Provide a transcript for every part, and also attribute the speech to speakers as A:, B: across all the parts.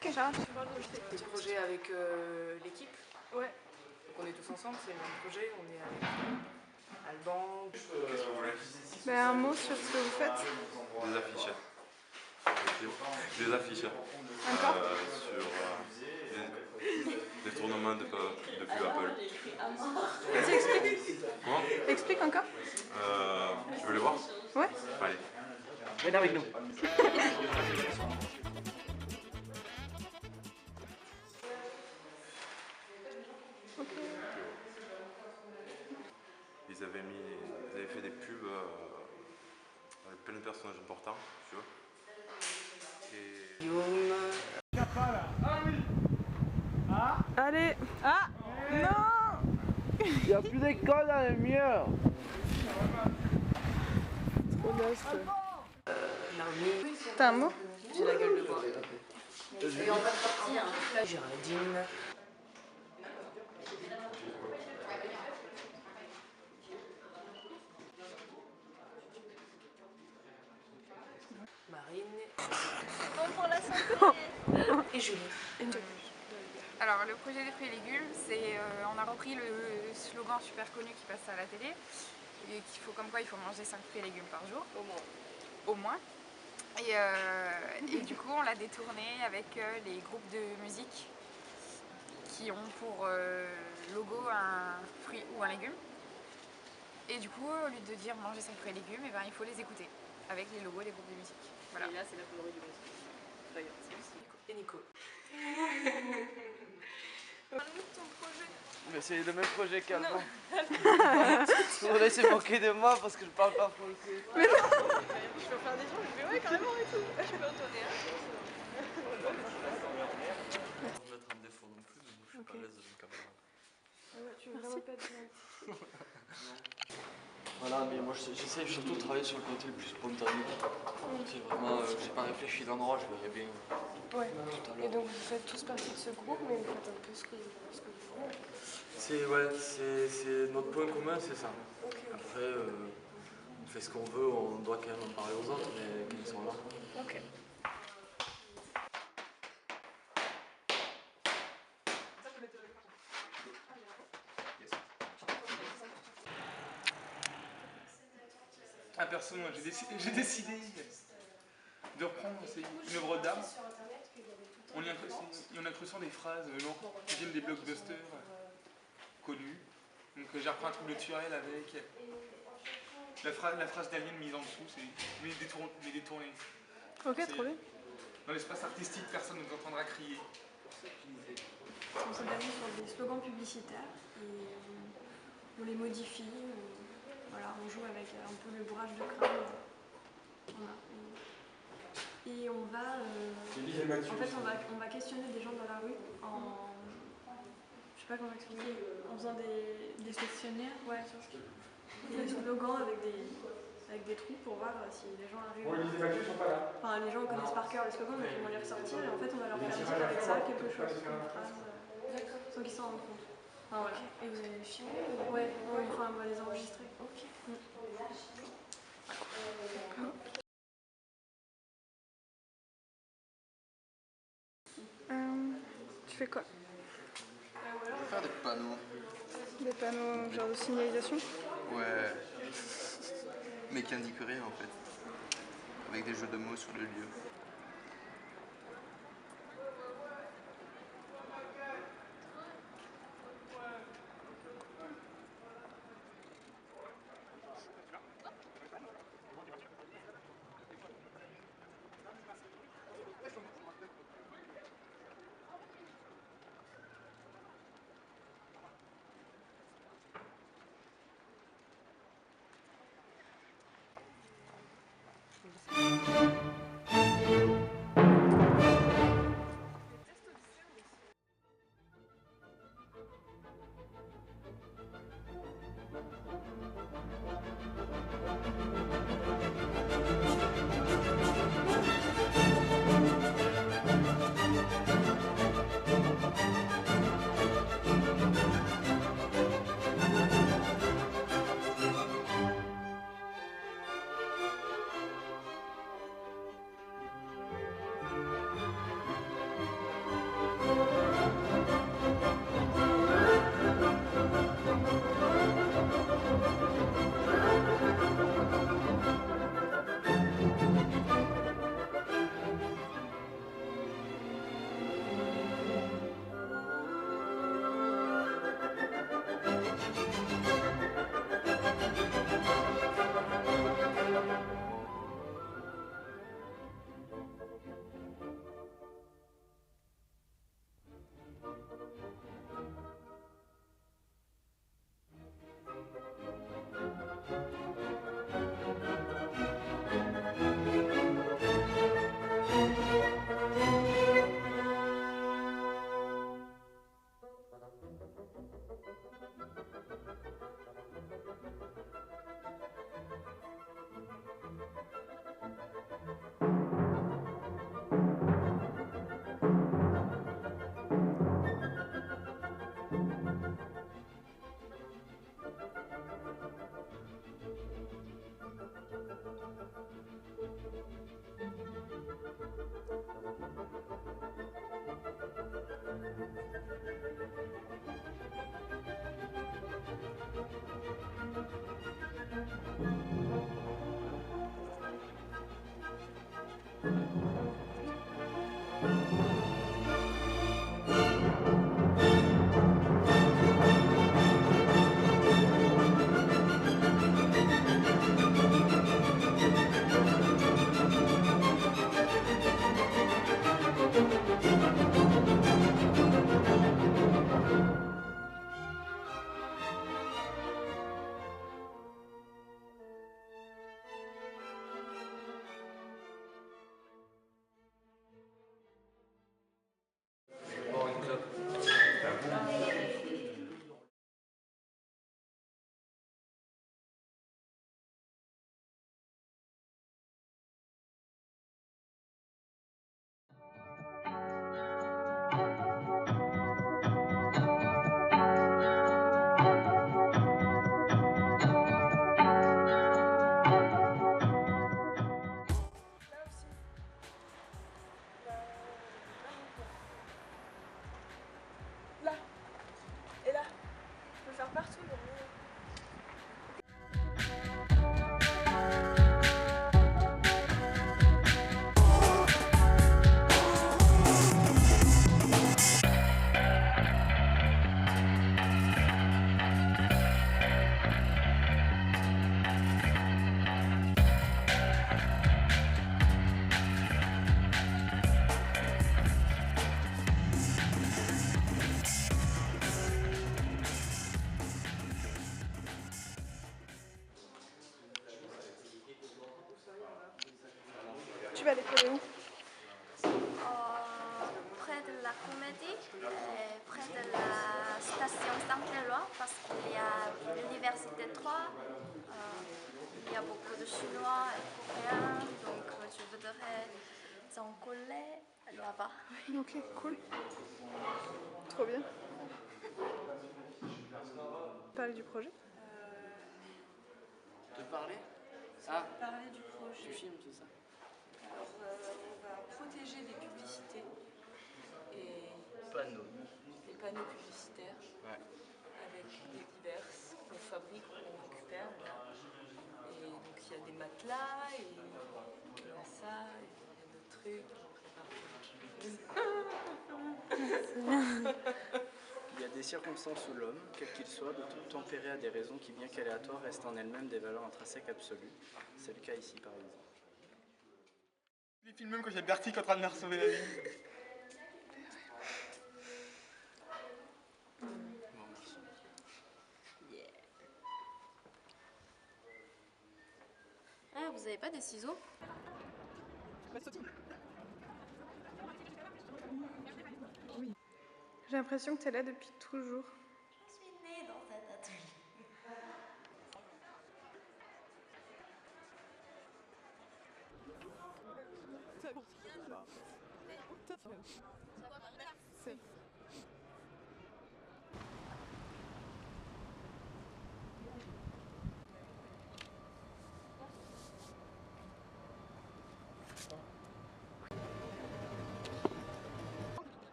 A: Tu as un projet avec l'équipe?
B: Ouais.
A: Donc on est tous ensemble, c'est le même projet, on est avec Alban.
B: Un mot sur ce que vous faites?
C: Des affiches. Des affiches.
B: Encore
C: sur des tournements de pub Apple.
B: Vas-y, explique.
C: Comment?
B: Explique encore.
C: Tu veux les voir?
B: Ouais.
C: Allez.
A: Viens avec nous.
C: Ils avaient fait des pubs avec plein de personnages importants, tu vois.
B: Allez. Ah non.
D: Il n'y a plus d'école dans les murs.
B: Trop lost.
A: Naomi.
B: T'as un mot?
A: J'ai la gueule de bois. Et on va sortir. Géraldine. Marine.
E: Bon pour la santé.
A: Et Julie.
E: Alors le projet des fruits et légumes, c'est on a repris le slogan super connu qui passe à la télé, et qu'il faut comme quoi il faut manger 5 fruits et légumes par jour. Au moins. Et du coup on l'a détourné avec les groupes de musique qui ont pour logo un fruit ou un légume. Et du coup au lieu de dire manger 5 fruits et légumes, et ben, il faut les écouter avec les logos des groupes de musique. Voilà.
A: Et là c'est la colorie du musique. D'ailleurs, c'est aussi Nico. Et Nico.
E: Parle-nous de ton projet.
D: Mais c'est le même projet qu'avant. Vous laissez manquer de moi parce que je parle pas français.
E: Je peux faire des gens, je vais ouais carrément et tout. Je peux en tourner un.
D: Je vais être un défaut non plus, mais moi je suis pas à l'aise dans une caméra.
B: Tu veux vraiment pas être
D: Voilà, mais moi j'essaie surtout de travailler sur le côté le plus spontané. C'est vraiment, j'ai pas réfléchi d'endroit, je verrai bien
B: Ouais.
D: tout à
B: Et
D: l'heure.
B: donc vous faites tous partie de ce groupe, mais vous faites un peu ce que vous voulez.
D: C'est notre point commun, c'est ça.
B: Ok.
D: Après, on fait ce qu'on veut, on doit quand même en parler aux autres, mais quand ils sont là.
B: Ok.
F: Ah, perso, moi, j'ai décidé de reprendre une œuvre d'art. On y incrustant des phrases qui viennent des blockbusters connus. Donc j'ai repris un truc de Turel avec la phrase d'Alien mise en dessous, c'est mais détourné.
B: Ok, trop bien.
F: Dans l'espace artistique, personne ne nous entendra crier.
G: On s'est basé sur des slogans publicitaires et on les modifie, voilà, on joue avec un peu le bourrage de crâne. Voilà. Et on va, en fait, on va questionner des gens dans la rue en, je sais pas comment expliquer, en faisant des questionnaires, ouais, des slogans avec des trous pour voir si les gens arrivent.
H: Bon, les Mathieu sont pas là.
G: Enfin, les gens connaissent par cœur les slogans, donc ils vont les ressortir et en fait, on va leur faire dire avec ça quelque chose, une phrase, sans qu'ils s'en rendent compte. Enfin, voilà.
B: Et vous allez les filmer?
G: Ouais, enfin, on va les enregistrer.
B: Ok. Tu fais quoi?
D: Je vais faire des panneaux.
B: Des panneaux genre de signalisation?
D: Ouais. Mais qui indiquent rien en fait. Avec des jeux de mots sur le lieu.
B: vas aller coller où?
H: Près de la Comédie, près de la station Saint-Éloi, parce qu'il y a l'université 3, il y a beaucoup de Chinois et Coréens, donc je voudrais en coller là-bas.
B: Ok, cool. Trop bien. Parler du projet?
D: De parler? Ah,
G: Parler du projet.
D: du film, c'est ça?
G: Alors, on va protéger les publicités et
D: Panneau.
G: les panneaux publicitaires
D: Ouais.
G: avec des diverses qu'on fabrique, qu'on récupère. Et donc il y a des matelas, et il y a ça, et il y a d'autres trucs. On prépare
I: Il y a des circonstances où l'homme, quel qu'il soit, doit tout tempérer à des raisons qui, bien qu'aléatoires, restent en elles-mêmes des valeurs intrinsèques absolues. C'est le cas ici, par exemple.
F: Les films même quand j'ai Bertie qui est en train de me sauver la vie.
I: Bon, merci.
H: Ah, vous avez pas des ciseaux?
B: J'ai l'impression que tu es là depuis toujours.
H: Je suis née dans cet atelier.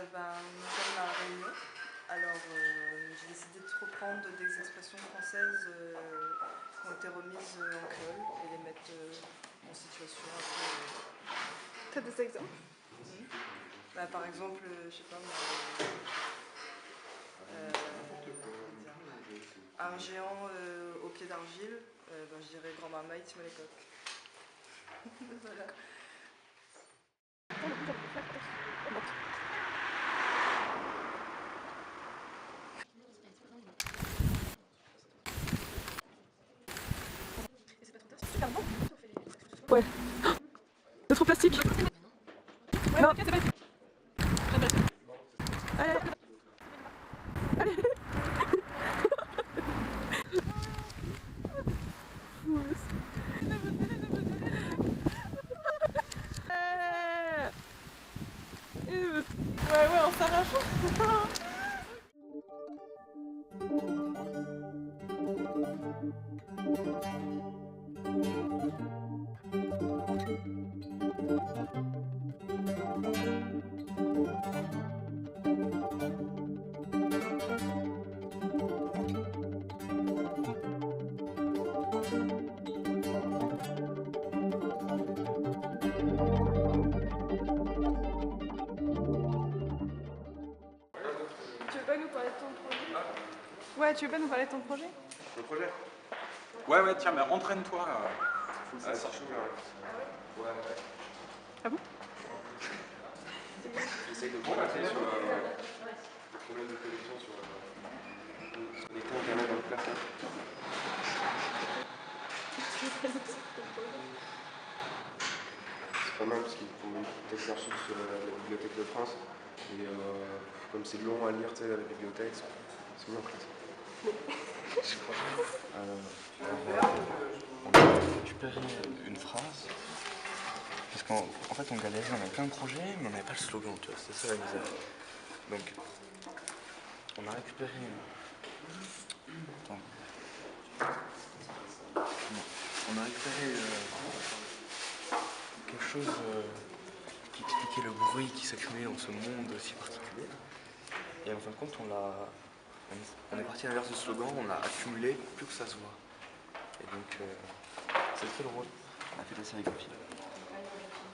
J: Nous sommes à La Réunion. Alors j'ai décidé de reprendre des expressions françaises qui ont été remises en créole et les mettre en situation un peu.
B: T'as des exemples?
J: Par exemple, je sais pas moi. Un géant au pied d'argile, je dirais grand-maman, il me les coques. Voilà.
B: Ouais. Notre plastique. Non, c'est pas ici. Allez. Allez. Ouais, on s'arrache. Tu veux pas nous parler de ton projet? Ouais, tu veux pas nous parler de ton projet?
C: Le projet? Ouais, tiens, mais entraîne-toi. C'est chaud là. Ouais.
B: Ah bon?
C: J'essaye de convertir sur le problème de connexion sur les comptes internet dans le plafond. C'est pas mal parce qu'il faut une petite exercice sur la Bibliothèque de France. Et comme c'est long à lire, tu sais, la bibliothèque, c'est mieux en classe.
D: On va récupérer une phrase. Parce qu'en fait, on galérait, on avait plein de projets, mais on n'avait pas le slogan, tu vois, c'était ça la misère. Donc, on a récupéré. Attends. On a récupéré quelque chose qui expliquait le bruit qui s'accumulait dans ce monde si particulier. Et en fin de compte, on est parti à l'inverse du slogan, on a accumulé plus que ça se voit. Et donc, c'est très drôle. On a fait de la sérigraphie.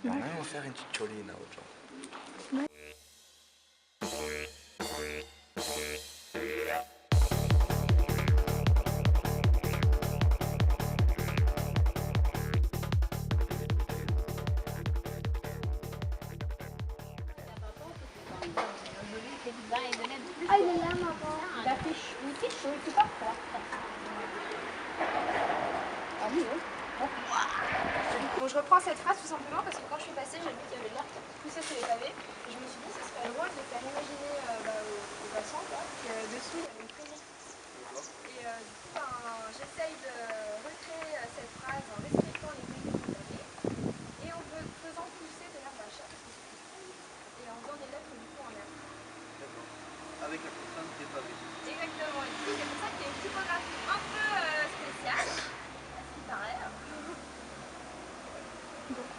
D: Et on a même offert une petite choline à autre gens.
H: Ah, il est là, maman. La fiche. Une fiche, oui, c'est pas fort.
E: Bon, je reprends cette phrase tout simplement parce que quand je suis passée, j'ai vu qu'il y avait de l'air qui poussait sur les pavés. Et je me suis dit que ce serait drôle de faire imaginer aux passants que dessous il y avait une prairie. Et du coup, j'essaye de recréer cette phrase en respectant les règles du pavé et en faisant pousser de l'herbe à chaque et en faisant des lettres du coup en herbe.
K: D'accord. Avec la contrainte des pavés.
E: Exactement. Et du coup, c'est pour ça qu'il y a une typographie un peu spéciale, à ce qui paraît.
B: Donc,